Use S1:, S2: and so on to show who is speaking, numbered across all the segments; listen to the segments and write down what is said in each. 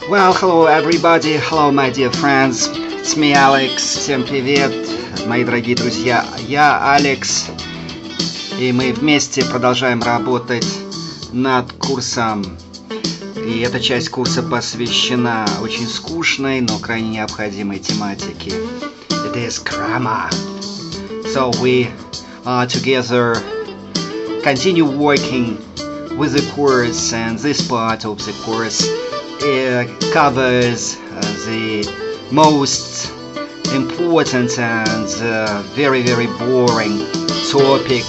S1: Well, hello everybody, hello my dear friends, it's me Alex, всем привет, мои дорогие друзья, я Алекс, и мы вместе продолжаем работать над курсом, и эта часть курса посвящена очень скучной, но крайне необходимой тематике. It is grammar. So we together continue working with the course, and this part of the course covers the most important and very boring topic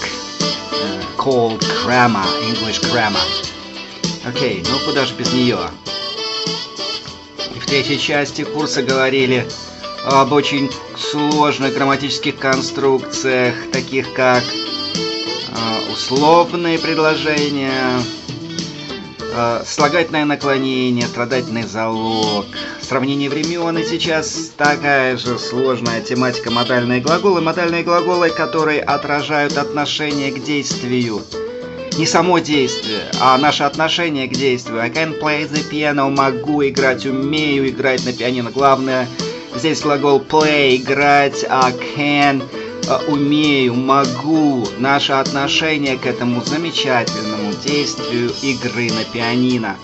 S1: called grammar, English grammar. Окей, ну куда же без нее? В третьей части курса говорили об очень сложных грамматических конструкциях, таких как условные предложения, сослагательное наклонение, страдательный, залог, сравнение времен. И сейчас такая же сложная тематика модальные глаголы, которые отражают отношение к действию. Не само действие, а наше отношение к действию. I can play the piano, могу играть, умею играть на пианино. Главное, здесь глагол play, играть, а can, умею, могу. Наше отношение к этому замечательному действию игры на пианино.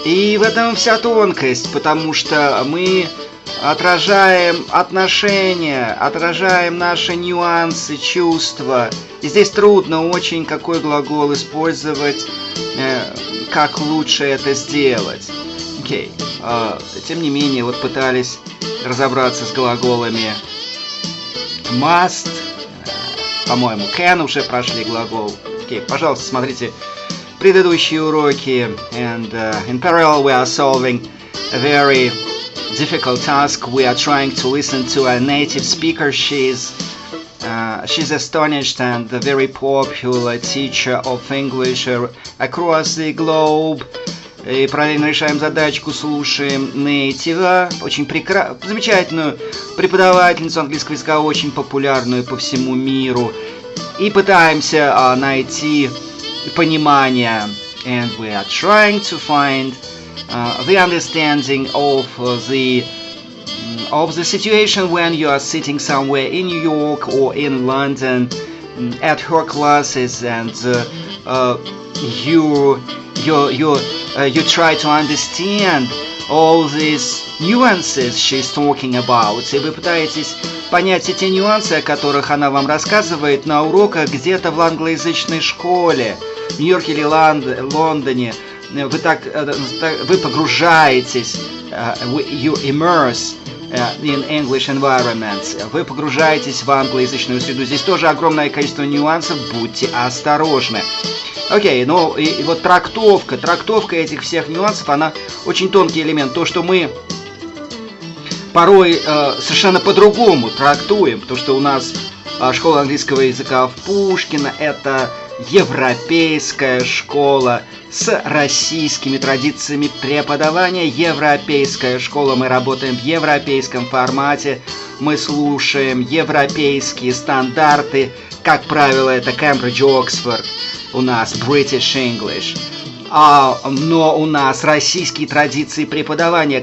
S1: И в этом вся тонкость, потому что мы отражаем отношения, отражаем наши нюансы, чувства. И здесь трудно очень, какой глагол использовать, как лучше это сделать. Окей. Тем не менее, вот пытались разобраться с глаголами must, по-моему, can уже прошли глагол. Окей, пожалуйста, смотрите предыдущие уроки. And in parallel we are solving a very difficult task. We are trying to listen to a native speaker. She's astonished and a very popular teacher of English across the globe. И параллельно решаем задачку, слушаем нейтива, очень замечательную преподавательницу английского языка, очень популярную по всему миру. И пытаемся найти понимание. And we are trying to find the understanding of the situation when you are sitting somewhere in New York or in London at her classes, and you try to understand all these nuances she's talking about. И вы пытаетесь понять все те нюансы, о которых она вам рассказывает на уроках где-то в англоязычной школе, в Нью-Йорке или Лондоне. Вы погружаетесь, you immerse in English environments. Вы погружаетесь в англоязычную среду. Здесь тоже огромное количество нюансов, будьте осторожны. Окей, ну и вот трактовка этих всех нюансов, она очень тонкий элемент. То, что мы порой совершенно по-другому трактуем, потому что у нас школа английского языка в Пушкино — это европейская школа с российскими традициями преподавания. Европейская школа, мы работаем в европейском формате, мы слушаем европейские стандарты, как правило, это Cambridge, Oxford, у нас British English. Но у нас российские традиции преподавания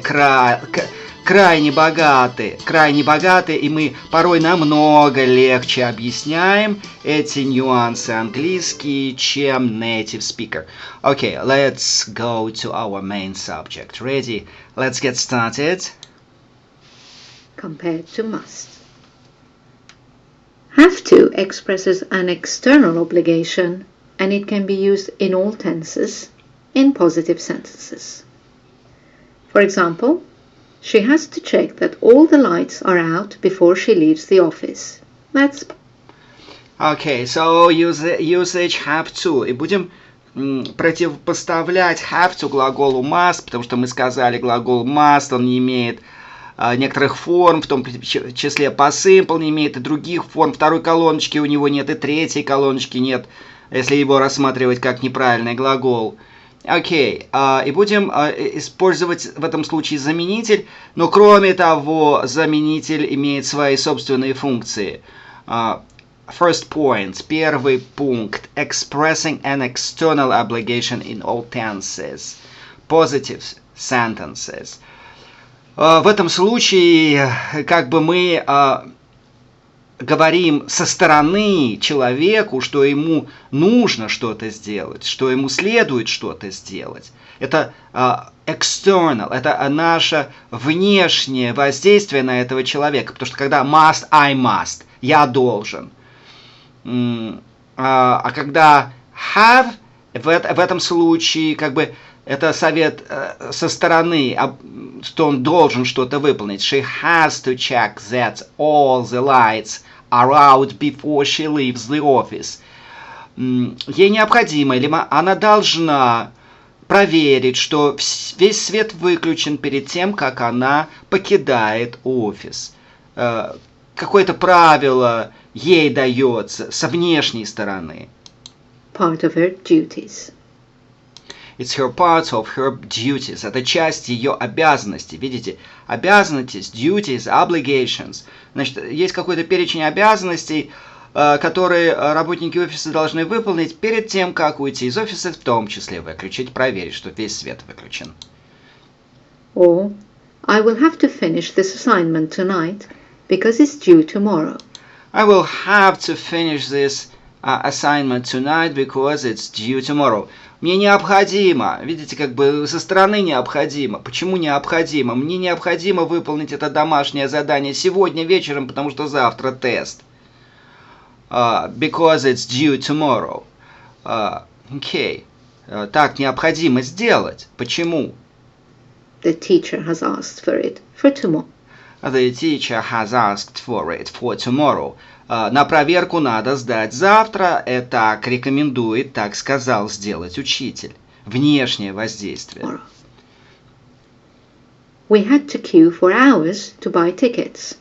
S1: крайне богаты, и мы порой намного легче объясняем эти нюансы английские, чем native speaker. Okay, let's go to our main subject. Ready? Let's get started.
S2: Compared to must. Have to expresses an external obligation, and it can be used in all tenses, in positive sentences. For example, she has to check that all the lights are out before she leaves the office. That's...
S1: Okay, so usage have to. И будем противопоставлять have to глаголу must, потому что мы сказали, глагол must, он не имеет некоторых форм, в том числе по simple не имеет и других форм. Второй колоночки у него нет, и третьей колоночки нет, если его рассматривать как неправильный глагол. Окей, и будем использовать в этом случае заменитель, но кроме того, заменитель имеет свои собственные функции. First point, первый пункт, expressing an external obligation in all tenses. Positive sentences. В этом случае как бы мы говорим со стороны человеку, что ему нужно что-то сделать, что ему следует что-то сделать. Это external, это наше внешнее воздействие на этого человека. Потому что когда must, I must, я должен. А когда have, в этом случае как бы это совет со стороны, что он должен что-то выполнить. She has to check that all the lights are out before she leaves the office. Ей необходимо, или она должна проверить, что весь свет выключен перед тем, как она покидает офис. Какое-то правило ей дается со внешней стороны.
S2: Part of her duties.
S1: It's her part of her duties. Это часть ее обязанностей. Видите? Обязанности, duties, obligations. Значит, есть какой-то перечень обязанностей, которые работники офиса должны выполнить перед тем, как уйти из офиса, в том числе выключить, проверить, что весь свет выключен.
S2: Or, I will have to finish this assignment tonight because it's due tomorrow.
S1: I will have to finish this assignment tonight because it's due tomorrow. Мне необходимо, видите, как бы со стороны необходимо. Почему необходимо? Мне необходимо выполнить это домашнее задание сегодня вечером, потому что завтра тест. Because it's due tomorrow. Okay. Так необходимо сделать. Почему?
S2: The teacher has asked for it for tomorrow.
S1: The teacher has asked for it for tomorrow. На проверку надо сдать завтра. Так рекомендует, так сказал сделать учитель. Внешнее воздействие.
S2: We had to queue for hours to buy tickets.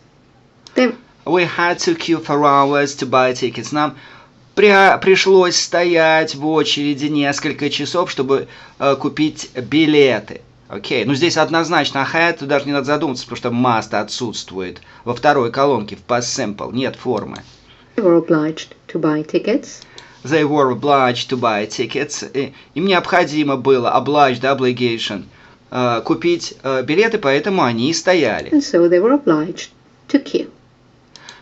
S1: We had to queue for hours to buy tickets. Нам пришлось стоять в очереди несколько часов, чтобы купить билеты. Окей, ну здесь однозначно had, тут даже не надо задуматься, потому что must отсутствует во второй колонке, в past simple, нет формы.
S2: They were obliged to buy tickets.
S1: They were obliged to buy tickets. Им необходимо было, obliged, obligation, купить билеты, поэтому они и стояли.
S2: And so they were obliged to queue.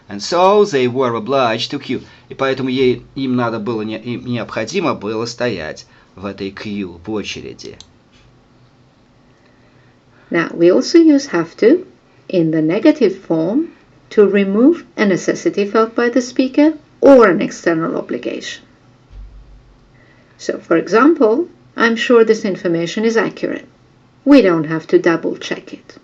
S1: And so they were obliged to queue. И поэтому им необходимо было стоять в этой queue, в очереди.
S2: Now, we also use have to in the negative form to remove a necessity felt by the speaker or an external obligation. So, for example, I'm sure this information is accurate. We don't have to double check it.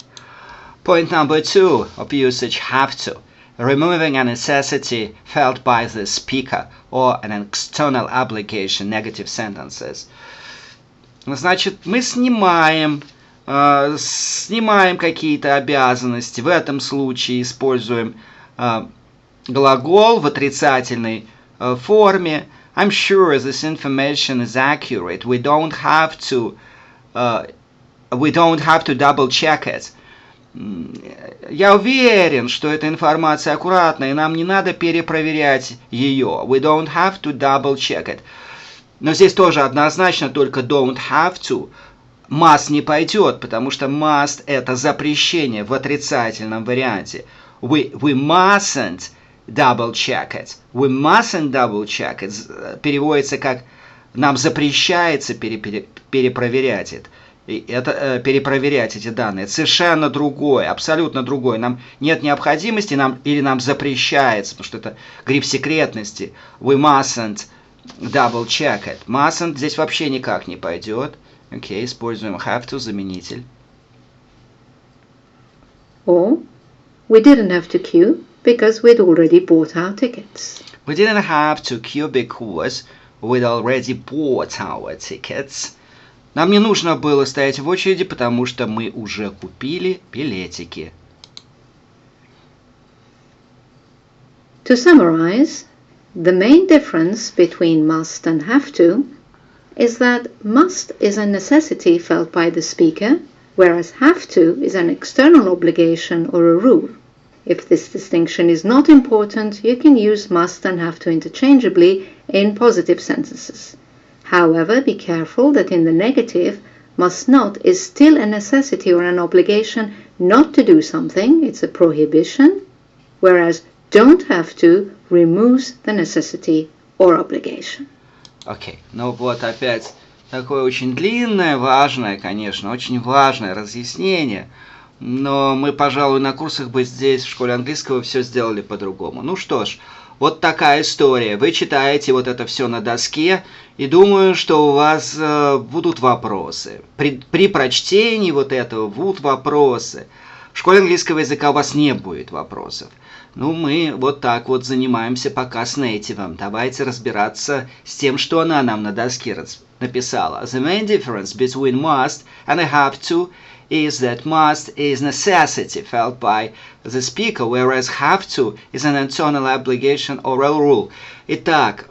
S1: Point number 2 of usage have to. Removing a necessity felt by the speaker or an external obligation, negative sentences. Значит, мы снимаем какие-то обязанности. В этом случае используем глагол в отрицательной форме. I'm sure this information is accurate. We don't have to double check it. Я уверен, что эта информация аккуратна, и нам не надо перепроверять ее. We don't have to double check it. Но здесь тоже однозначно только don't have to. Must не пойдет, потому что must это запрещение в отрицательном варианте. We mustn't double check it. We mustn't double check it. Переводится как нам запрещается перепроверять это. Перепроверять эти данные. Это совершенно другое, абсолютно другое. Нам нет необходимости, или нам запрещается, потому что это гриф секретности. We mustn't double check it. Mustn't здесь вообще никак не пойдет. Окей, используем have to, заменитель.
S2: Or, we didn't have to queue because we'd already bought our tickets.
S1: We didn't have to queue because we'd already bought our tickets. Нам не нужно было стоять в очереди, потому что мы уже купили билетики.
S2: To summarize, the main difference between must and have to is that must is a necessity felt by the speaker, whereas have to is an external obligation or a rule. If this distinction is not important, you can use must and have to interchangeably in positive sentences. However, be careful that in the negative, must not is still a necessity or an obligation not to do something, it's a prohibition, whereas don't have to removes the necessity or obligation.
S1: Окей, ну вот опять такое очень длинное, важное, конечно, очень важное разъяснение, но мы, пожалуй, на курсах бы здесь, в школе английского, все сделали по-другому. Ну что ж, вот такая история. Вы читаете вот это все на доске, и думаю, что у вас будут вопросы. При прочтении вот этого будут вопросы. В школе английского языка у вас не будет вопросов. Ну, мы вот так вот занимаемся пока с нейтивом. Давайте разбираться с тем, что она нам на доске написала. The main difference between must and have to is that must is necessity felt by the speaker, whereas have to is an internal obligation or a rule. Итак,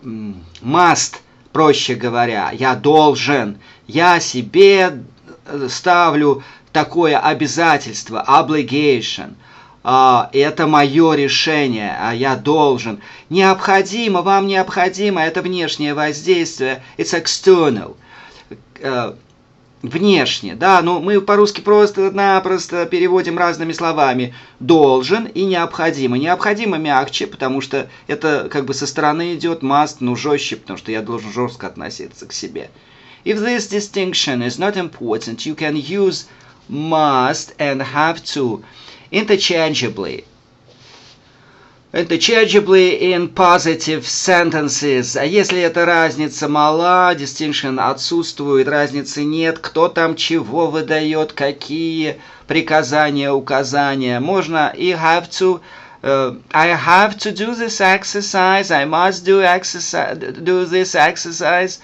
S1: must, проще говоря, я должен, я себе ставлю такое обязательство, obligation. Это мое решение, а я должен. Необходимо, вам необходимо, это внешнее воздействие, it's external. Внешне, да, но мы по-русски просто-напросто переводим разными словами. Должен и необходимо. Необходимо мягче, потому что это как бы со стороны идет, must, ну жестче, потому что я должен жестко относиться к себе. If this distinction is not important, you can use must and have to interchangeably in positive sentences. А если эта разница мала, distinction отсутствует, разницы нет, кто там чего выдает, какие приказания, указания, можно и have to. I have to do this exercise. I must do this exercise.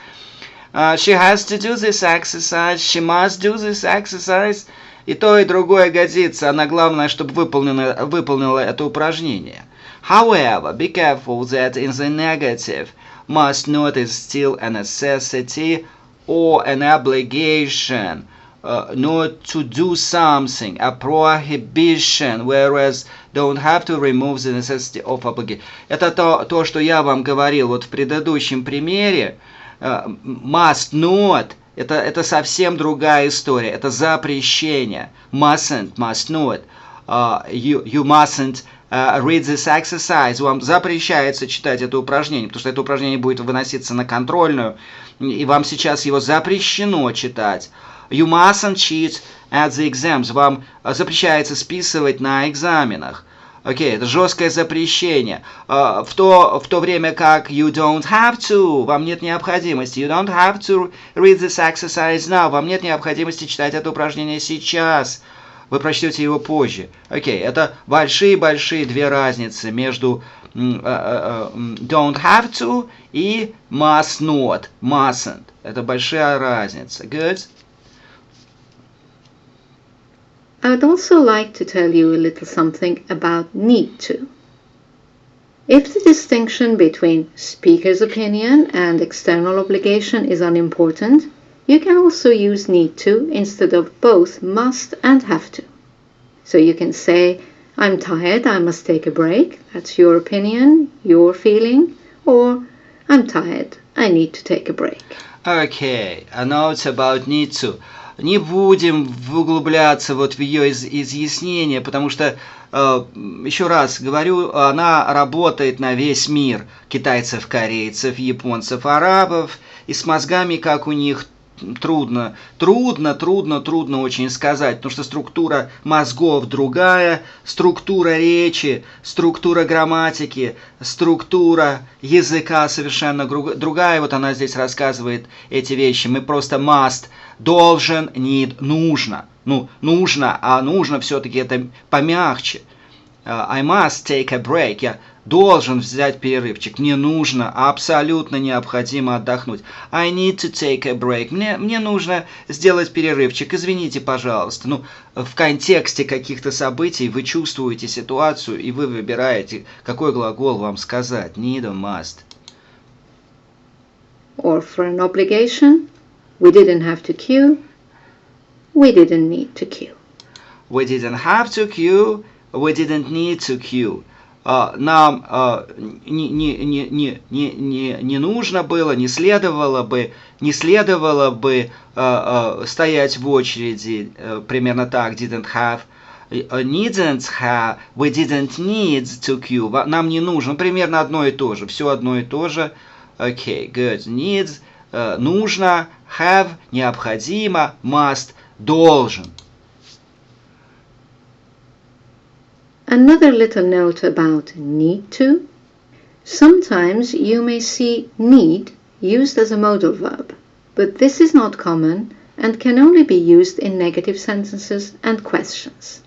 S1: She has to do this exercise. She must do this exercise. И то, и другое годится. Она главное, чтобы выполнила это упражнение. However, be careful that in the negative, must not is still a necessity or an obligation not to do something, a prohibition, whereas don't have to remove the necessity of obligation. Это то, что я вам говорил вот в предыдущем примере. Must not. Это совсем другая история. Это запрещение. Mustn't, must not. You mustn't read this exercise. Вам запрещается читать это упражнение, потому что это упражнение будет выноситься на контрольную, и вам сейчас его запрещено читать. You mustn't cheat at the exams. Вам запрещается списывать на экзаменах. Окей, это жесткое запрещение. В то время как you don't have to, вам нет необходимости. You don't have to read this exercise now. Вам нет необходимости читать это упражнение сейчас. Вы прочтете его позже. Окей, это большие-большие две разницы между don't have to и must not, mustn't. Это большая разница. Good?
S2: I would also like to tell you a little something about need to. If the distinction between speaker's opinion and external obligation is unimportant, you can also use need to instead of both must and have to. So you can say, I'm tired, I must take a break. That's your opinion, your feeling. Or, I'm tired, I need to take a break.
S1: Okay, a note about need to. Не будем углубляться вот в ее изъяснение, потому что, еще раз говорю, она работает на весь мир. Китайцев, корейцев, японцев, арабов. И с мозгами, как у них, трудно очень сказать, потому что структура мозгов другая, структура речи, структура грамматики, структура языка совершенно другая. Вот она здесь рассказывает эти вещи. Мы просто must, должен, need, нужно. Ну, нужно, а нужно все-таки это помягче. I must take a break. Я должен взять перерывчик. Мне нужно, абсолютно необходимо отдохнуть. I need to take a break. Мне нужно сделать перерывчик. Извините, пожалуйста. Ну, в контексте каких-то событий вы чувствуете ситуацию, и вы выбираете, какой глагол вам сказать. Need or must.
S2: Or for an obligation, we didn't have to queue. We didn't need to queue.
S1: We didn't have to queue. We didn't need to queue. нам не нужно было, не следовало бы стоять в очереди, примерно так, didn't have, needn't have, we didn't need to queue, нам не нужно, примерно одно и то же, все одно и то же. Okay, good, needs, нужно, have, необходимо, must, должен.
S2: Another little note about need to. Sometimes you may see need used as a modal verb, but this is not common and can only be used in negative sentences and questions.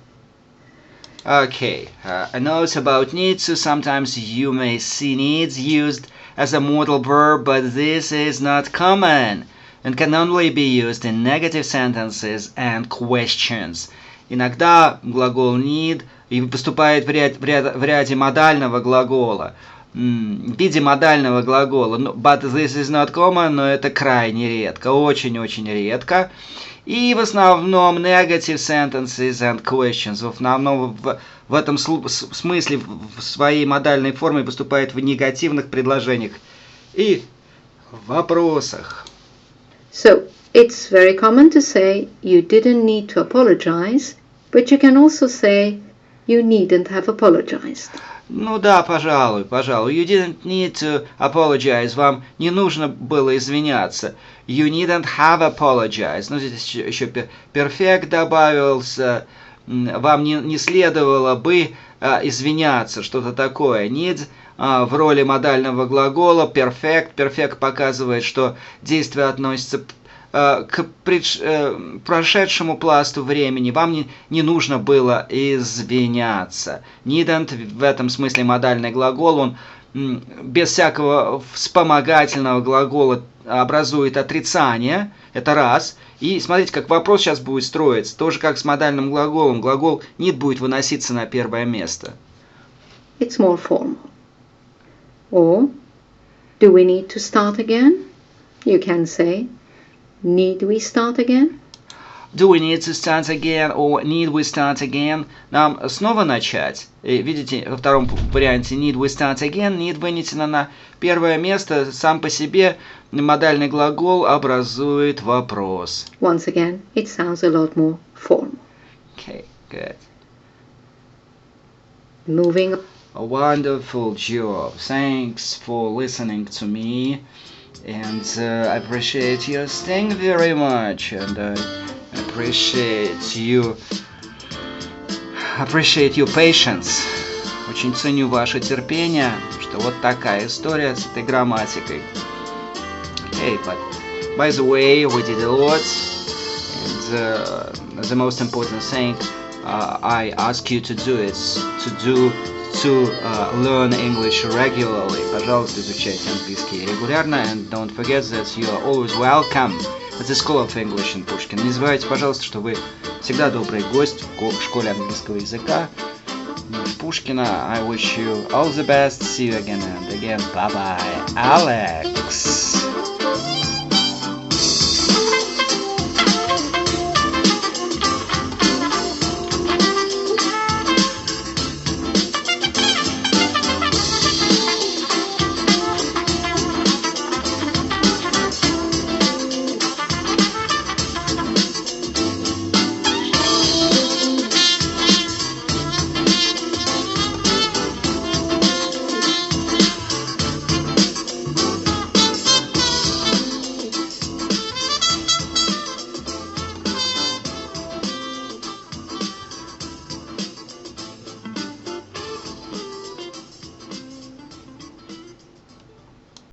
S1: Okay, a note about need to. Sometimes you may see needs used as a modal verb, but this is not common and can only be used in negative sentences and questions. Иногда глагол need выступает в ряде модального глагола, в виде модального глагола, but this is not common, но это крайне редко, очень-очень редко. И в основном negative sentences and questions, в основном в этом смысле в своей модальной форме выступает в негативных предложениях и вопросах.
S2: So, it's very common to say you didn't need to apologize, but you can also say you needn't have apologized.
S1: Ну да, пожалуй. You didn't need to apologize. Вам не нужно было извиняться. You needn't have apologized. Ну, здесь еще perfect добавился. Вам не следовало бы извиняться, что-то такое. Need в роли модального глагола. Perfect. Perfect показывает, что действие относится к прошедшему пласту времени. Вам не нужно было извиняться. Needn't в этом смысле модальный глагол, он без всякого вспомогательного глагола образует отрицание. Это раз. И смотрите, как вопрос сейчас будет строиться. Тоже как с модальным глаголом. Глагол need будет выноситься на первое место.
S2: It's more formal. Or, do we need to start again? You can say, need we start again?
S1: Do we need to start again? Or need we start again? Нам снова начать. И видите, во втором варианте need we start again. Need вынесено на первое место. Сам по себе модальный глагол образует вопрос.
S2: Once again, it sounds a lot more formal.
S1: Okay, good.
S2: Moving on.
S1: A wonderful job. Thanks for listening to me. And I appreciate your staying very much. And I appreciate your patience. Очень ценю ваше терпение, что вот такая история с этой грамматикой. Okay, but by the way, we did a lot. And the most important thing I ask you to do is to learn English regularly. Пожалуйста, изучайте английский регулярно. And don't forget that you are always welcome at the School of English in Pushkino. Не забывайте, пожалуйста, что вы всегда добрый гость в школе английского языка в Pushkino. I wish you all the best. See you again and again. Bye-bye. Alex.